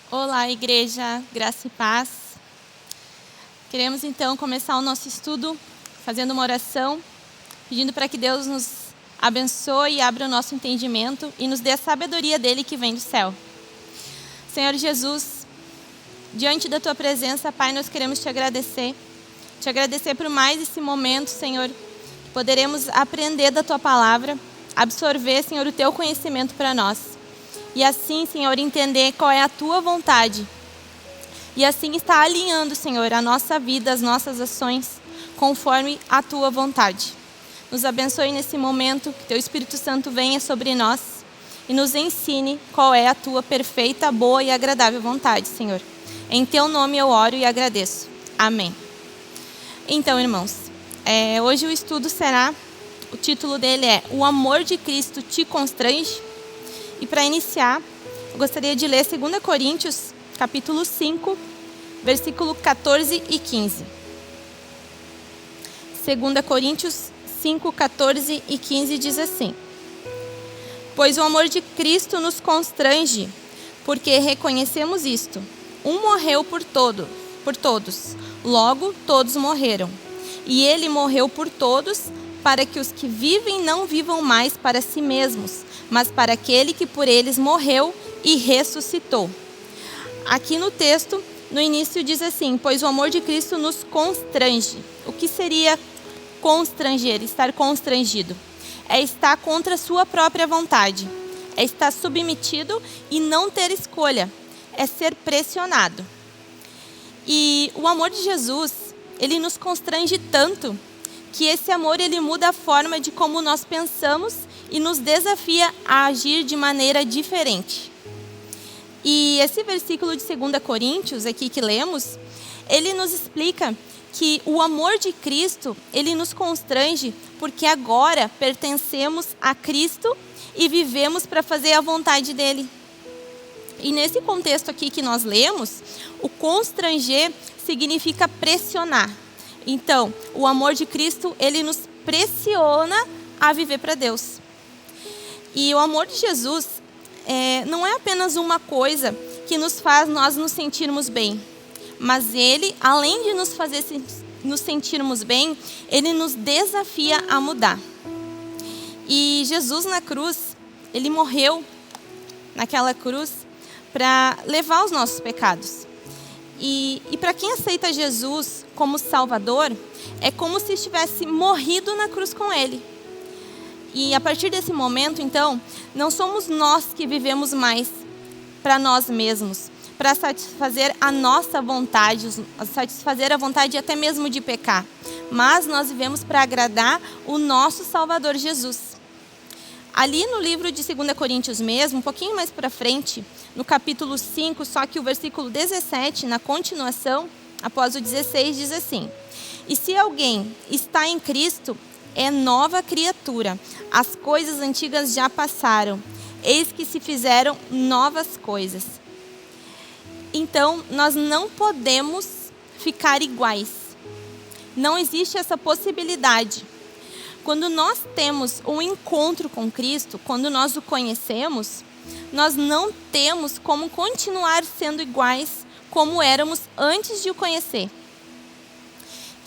Olá, igreja, graça e paz. Queremos então começar o nosso estudo fazendo uma oração, pedindo para que Deus nos abençoe e abra o nosso entendimento e nos dê a sabedoria dele que vem do céu. Senhor Jesus, diante da tua presença, Pai, nós queremos te agradecer por mais esse momento, Senhor, que poderemos aprender da tua palavra, absorver, Senhor, o teu conhecimento para nós. E assim, Senhor, entender qual é a tua vontade. E assim estar alinhando, Senhor, a nossa vida, as nossas ações, conforme a tua vontade. Nos abençoe nesse momento, que teu Espírito Santo venha sobre nós e nos ensine qual é a tua perfeita, boa e agradável vontade, Senhor. Em teu nome eu oro e agradeço. Amém. Então, irmãos, hoje o estudo o título dele é O Amor de Cristo te constrange? E para iniciar, eu gostaria de ler 2 Coríntios, capítulo 5, versículo 14 e 15. 2 Coríntios 5, 14 e 15 diz assim: Pois o amor de Cristo nos constrange, porque reconhecemos isto. Um morreu por todos, logo todos morreram. E ele morreu por todos, para que os que vivem não vivam mais para si mesmos, mas para aquele que por eles morreu e ressuscitou. Aqui no texto, no início diz assim: pois o amor de Cristo nos constrange. O que seria constranger, estar constrangido? É estar contra a sua própria vontade. É estar submetido e não ter escolha. É ser pressionado. E o amor de Jesus, ele nos constrange tanto que esse amor ele muda a forma de como nós pensamos e nos desafia a agir de maneira diferente. E esse versículo de 2 Coríntios aqui que lemos, ele nos explica que o amor de Cristo, ele nos constrange porque agora pertencemos a Cristo e vivemos para fazer a vontade dele. E nesse contexto aqui que nós lemos, o constranger significa pressionar. Então, o amor de Cristo, ele nos pressiona a viver para Deus. E o amor de Jesus não é apenas uma coisa que nos faz nós nos sentirmos bem. Mas ele, além de nos fazer nos sentirmos bem, ele nos desafia a mudar. E Jesus na cruz, ele morreu naquela cruz para levar os nossos pecados. E para quem aceita Jesus como Salvador, é como se estivesse morrido na cruz com Ele. E a partir desse momento, então, não somos nós que vivemos mais para nós mesmos, para satisfazer a nossa vontade, satisfazer a vontade até mesmo de pecar. Mas nós vivemos para agradar o nosso Salvador Jesus. Ali no livro de 2 Coríntios mesmo, um pouquinho mais para frente, no capítulo 5, só que o versículo 17, na continuação, após o 16, diz assim: E se alguém está em Cristo, é nova criatura. As coisas antigas já passaram, eis que se fizeram novas coisas. Então, nós não podemos ficar iguais. Não existe essa possibilidade. Quando nós temos um encontro com Cristo, quando nós o conhecemos, nós não temos como continuar sendo iguais como éramos antes de o conhecer.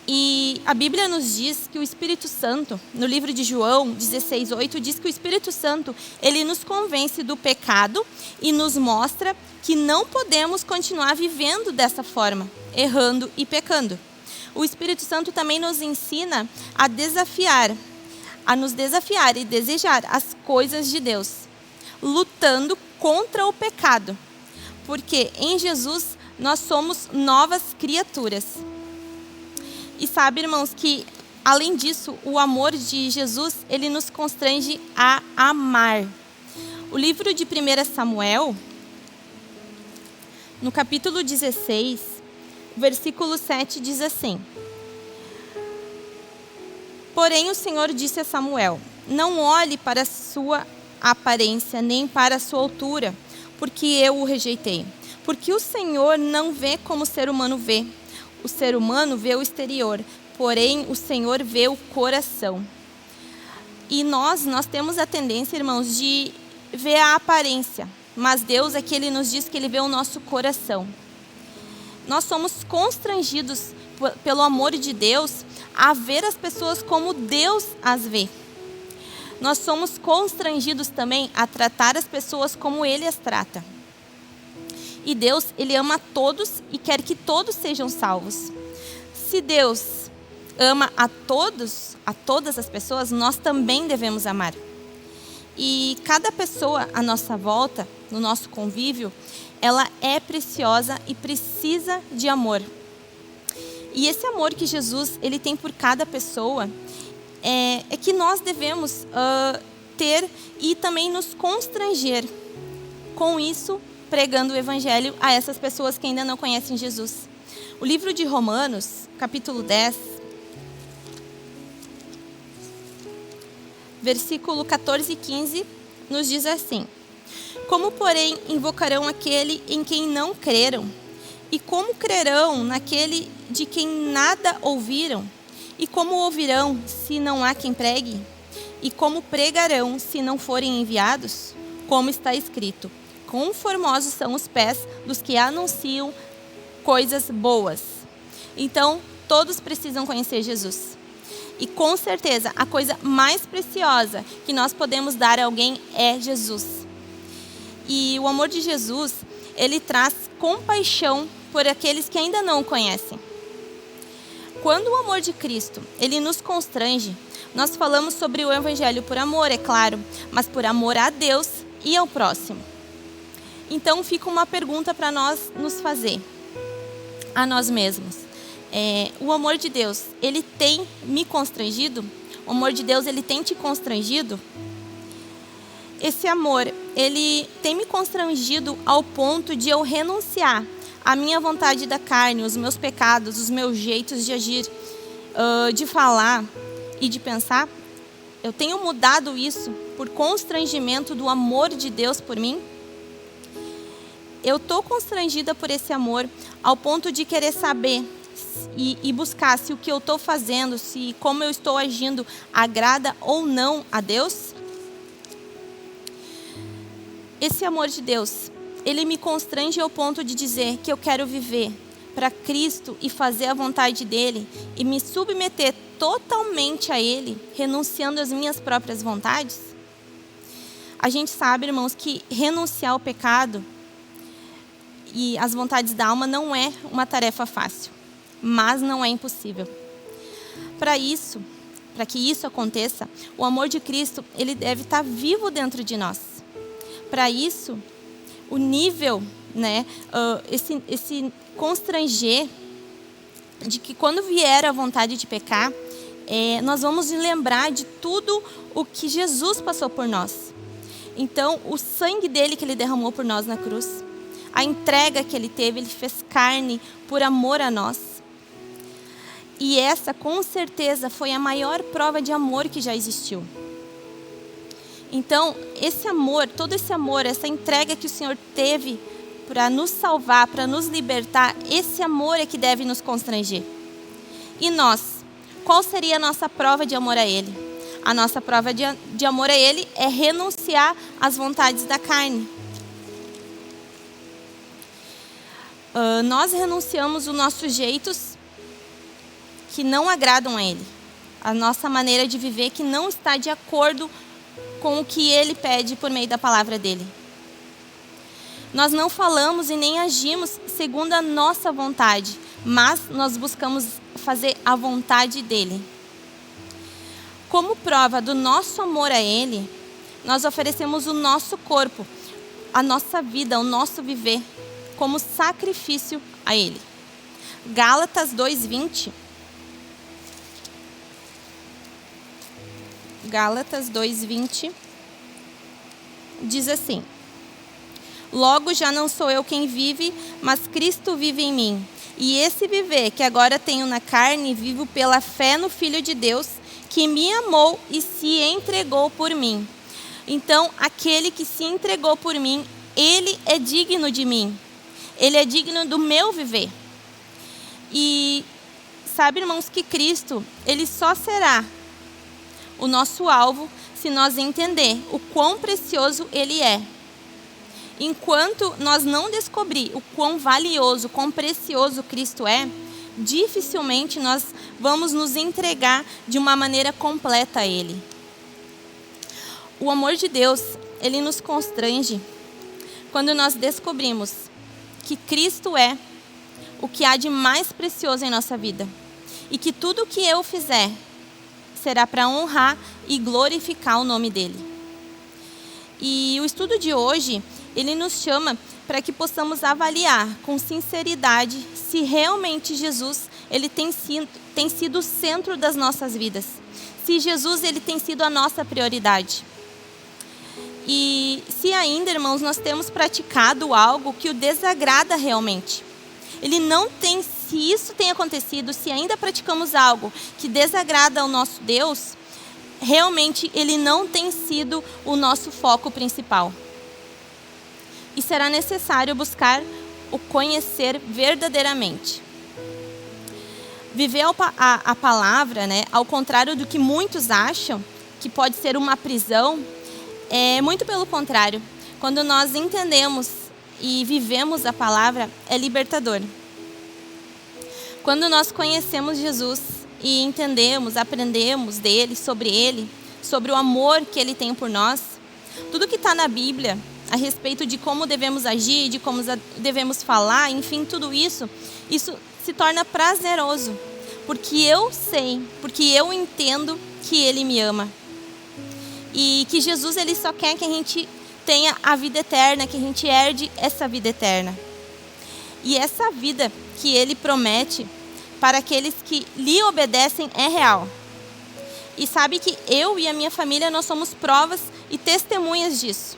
E a Bíblia nos diz que o Espírito Santo, no livro de João 16:8, diz que o Espírito Santo, ele nos convence do pecado e nos mostra que não podemos continuar vivendo dessa forma, errando e pecando. O Espírito Santo também nos ensina a nos desafiar e desejar as coisas de Deus, lutando contra o pecado, porque em Jesus nós somos novas criaturas. E sabe, irmãos, que além disso, o amor de Jesus, ele nos constrange a amar. O livro de 1 Samuel, no capítulo 16, versículo 7 diz assim: Porém o Senhor disse a Samuel: Não olhe para a sua aparência, nem para a sua altura, porque eu o rejeitei. Porque o Senhor não vê como o ser humano vê. O ser humano vê o exterior, porém o Senhor vê o coração. E nós temos a tendência, irmãos, de ver a aparência, mas Deus aqui ele nos diz que ele vê o nosso coração. Nós somos constrangidos pelo amor de Deus a ver as pessoas como Deus as vê. Nós somos constrangidos também a tratar as pessoas como Ele as trata. E Deus, Ele ama a todos e quer que todos sejam salvos. Se Deus ama a todas as pessoas, nós também devemos amar. E cada pessoa à nossa volta, no nosso convívio, ela é preciosa e precisa de amor. E esse amor que Jesus ele tem por cada pessoa é que nós devemos ter e também nos constranger com isso, pregando o Evangelho a essas pessoas que ainda não conhecem Jesus. O livro de Romanos, capítulo 10, versículo 14 e 15, nos diz assim: Como, porém, invocarão aquele em quem não creram? E como crerão naquele de quem nada ouviram? E como ouvirão, se não há quem pregue? E como pregarão, se não forem enviados? Como está escrito: Quão formosos são os pés dos que anunciam coisas boas. Então, todos precisam conhecer Jesus. E com certeza, a coisa mais preciosa que nós podemos dar a alguém é Jesus. E o amor de Jesus, ele traz compaixão por aqueles que ainda não o conhecem. Quando o amor de Cristo, ele nos constrange, nós falamos sobre o Evangelho por amor, é claro, mas por amor a Deus e ao próximo. Então, fica uma pergunta para nós nos fazer, a nós mesmos. O amor de Deus, ele tem me constrangido? O amor de Deus, ele tem te constrangido? Esse amor, ele tem me constrangido ao ponto de eu renunciar à minha vontade da carne, os meus pecados, os meus jeitos de agir, de falar e de pensar? Eu tenho mudado isso por constrangimento do amor de Deus por mim? Eu estou constrangida por esse amor ao ponto de querer saber e buscar se o que eu estou fazendo, se como eu estou agindo agrada ou não a Deus? Esse amor de Deus, ele me constrange ao ponto de dizer que eu quero viver para Cristo e fazer a vontade dele e me submeter totalmente a ele, renunciando às minhas próprias vontades? A gente sabe, irmãos, que renunciar ao pecado e às vontades da alma não é uma tarefa fácil, mas não é impossível. Para que isso aconteça, o amor de Cristo, ele deve estar vivo dentro de nós. Para isso, o nível, esse constranger de que quando vier a vontade de pecar, nós vamos lembrar de tudo o que Jesus passou por nós. Então, o sangue dele que ele derramou por nós na cruz, a entrega que ele teve, ele fez carne por amor a nós. E essa, com certeza, foi a maior prova de amor que já existiu. Então, esse amor, todo esse amor, essa entrega que o Senhor teve para nos salvar, para nos libertar, esse amor é que deve nos constranger. E nós, qual seria a nossa prova de amor a Ele? A nossa prova de amor a Ele é renunciar às vontades da carne. Nós renunciamos os nossos jeitos que não agradam a Ele. A nossa maneira de viver que não está de acordo com o que Ele pede por meio da palavra dEle. Nós não falamos e nem agimos segundo a nossa vontade, mas nós buscamos fazer a vontade dEle. Como prova do nosso amor a Ele, nós oferecemos o nosso corpo, a nossa vida, o nosso viver, como sacrifício a Ele. Gálatas 2:20. Gálatas 2:20 diz assim: Logo já não sou eu quem vive, mas Cristo vive em mim. E esse viver que agora tenho na carne, vivo pela fé no Filho de Deus, que me amou e se entregou por mim. Então, aquele que se entregou por mim, ele é digno de mim. Ele é digno do meu viver. E sabe, irmãos, que Cristo, ele só será o nosso alvo se nós entender o quão precioso ele é. enquanto nós não descobrir o quão valioso, quão precioso Cristo é, dificilmente nós vamos nos entregar de uma maneira completa a Ele. O amor de Deus, Ele nos constrange quando nós descobrimos que Cristo é o que há de mais precioso em nossa vida e que tudo o que eu fizer será para honrar e glorificar o nome dEle. E o estudo de hoje, ele nos chama para que possamos avaliar com sinceridade se realmente Jesus ele tem sido o centro das nossas vidas. Se Jesus ele tem sido a nossa prioridade. E se ainda, irmãos, nós temos praticado algo que o desagrada realmente. Se isso tem acontecido, se ainda praticamos algo que desagrada ao nosso Deus, realmente Ele não tem sido o nosso foco principal. E será necessário buscar o conhecer verdadeiramente. Viver a palavra, né, ao contrário do que muitos acham, que pode ser uma prisão, é muito pelo contrário. Quando nós entendemos e vivemos a palavra, é libertador. Quando nós conhecemos Jesus e entendemos, aprendemos dele, sobre o amor que ele tem por nós, tudo que está na Bíblia a respeito de como devemos agir, de como devemos falar, enfim, tudo isso se torna prazeroso, porque eu sei, porque eu entendo que ele me ama. E que Jesus ele só quer que a gente tenha a vida eterna, que a gente herde essa vida eterna. E essa vida que ele promete para aqueles que lhe obedecem é real. E sabe que eu e a minha família, nós somos provas e testemunhas disso.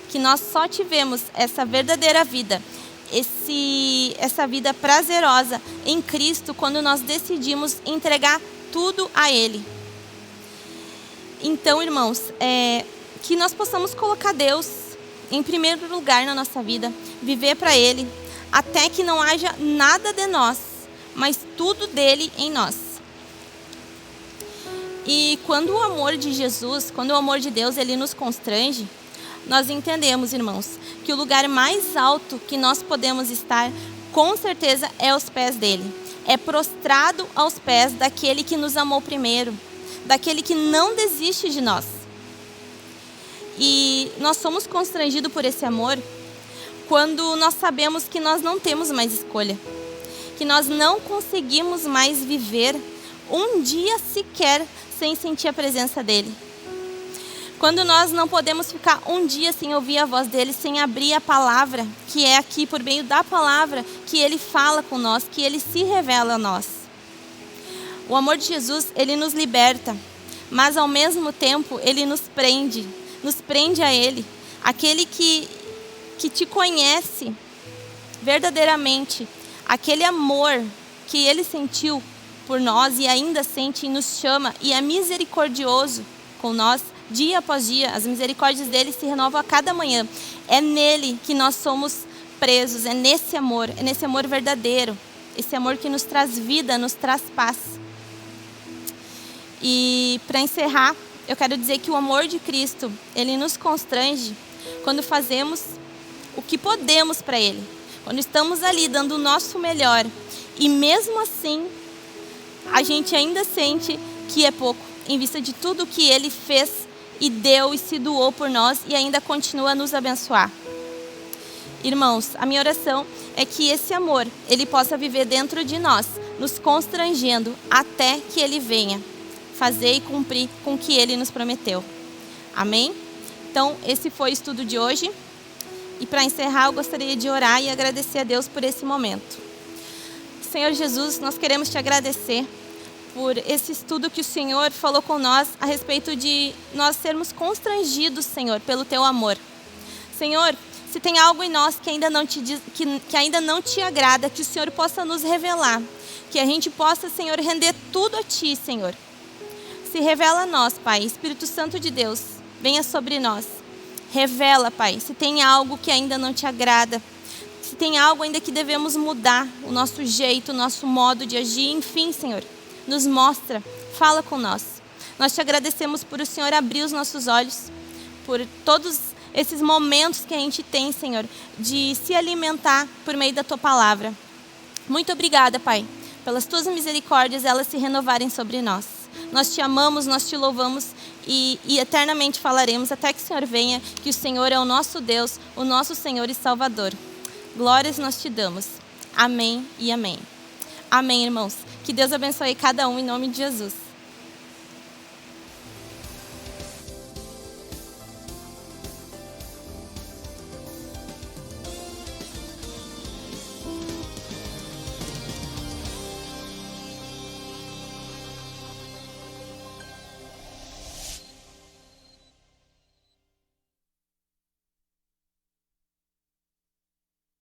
Que nós só tivemos essa verdadeira vida, essa vida prazerosa em Cristo, quando nós decidimos entregar tudo a Ele. Então, irmãos, que nós possamos colocar Deus em primeiro lugar na nossa vida, viver para Ele, até que não haja nada de nós, mas tudo dele em nós. E quando o amor de Jesus, quando o amor de Deus, ele nos constrange, nós entendemos, irmãos, que o lugar mais alto que nós podemos estar, com certeza, é aos pés dele. É prostrado aos pés daquele que nos amou primeiro, daquele que não desiste de nós. E nós somos constrangidos por esse amor quando nós sabemos que nós não temos mais escolha, que nós não conseguimos mais viver um dia sequer sem sentir a presença dele. Quando nós não podemos ficar um dia sem ouvir a voz dele, sem abrir a palavra, que é aqui por meio da palavra que ele fala com nós, que ele se revela a nós. O amor de Jesus, ele nos liberta, mas ao mesmo tempo ele nos prende a ele. Aquele que te conhece verdadeiramente, aquele amor que ele sentiu por nós e ainda sente e nos chama e é misericordioso com nós dia após dia. As misericórdias dele se renovam a cada manhã. É nele que nós somos presos, é nesse amor verdadeiro, esse amor que nos traz vida, nos traz paz. E para encerrar, eu quero dizer que o amor de Cristo, ele nos constrange quando fazemos o que podemos para ele, quando estamos ali dando o nosso melhor e mesmo assim a gente ainda sente que é pouco em vista de tudo que ele fez e deu e se doou por nós e ainda continua a nos abençoar. Irmãos, a minha oração é que esse amor ele possa viver dentro de nós, nos constrangendo até que ele venha fazer e cumprir com o que ele nos prometeu. Amém? Então, esse foi o estudo de hoje. E para encerrar, eu gostaria de orar e agradecer a Deus por esse momento. Senhor Jesus, nós queremos te agradecer por esse estudo que o Senhor falou com nós a respeito de nós sermos constrangidos, Senhor, pelo teu amor. Senhor, se tem algo em nós que ainda não te agrada, que o Senhor possa nos revelar, que a gente possa, Senhor, render tudo a ti, Senhor. Se revela a nós, Pai. Espírito Santo de Deus, venha sobre nós. Revela, Pai, se tem algo que ainda não te agrada, se tem algo ainda que devemos mudar, o nosso jeito, o nosso modo de agir, enfim, Senhor, nos mostra, fala com nós. Nós te agradecemos por o Senhor abrir os nossos olhos, por todos esses momentos que a gente tem, Senhor, de se alimentar por meio da Tua palavra. Muito obrigada, Pai, pelas Tuas misericórdias, elas se renovarem sobre nós. Nós Te amamos, nós Te louvamos e eternamente falaremos até que o Senhor venha, que o Senhor é o nosso Deus, o nosso Senhor e Salvador. Glórias nós Te damos. Amém e amém. Amém, irmãos. Que Deus abençoe cada um em nome de Jesus.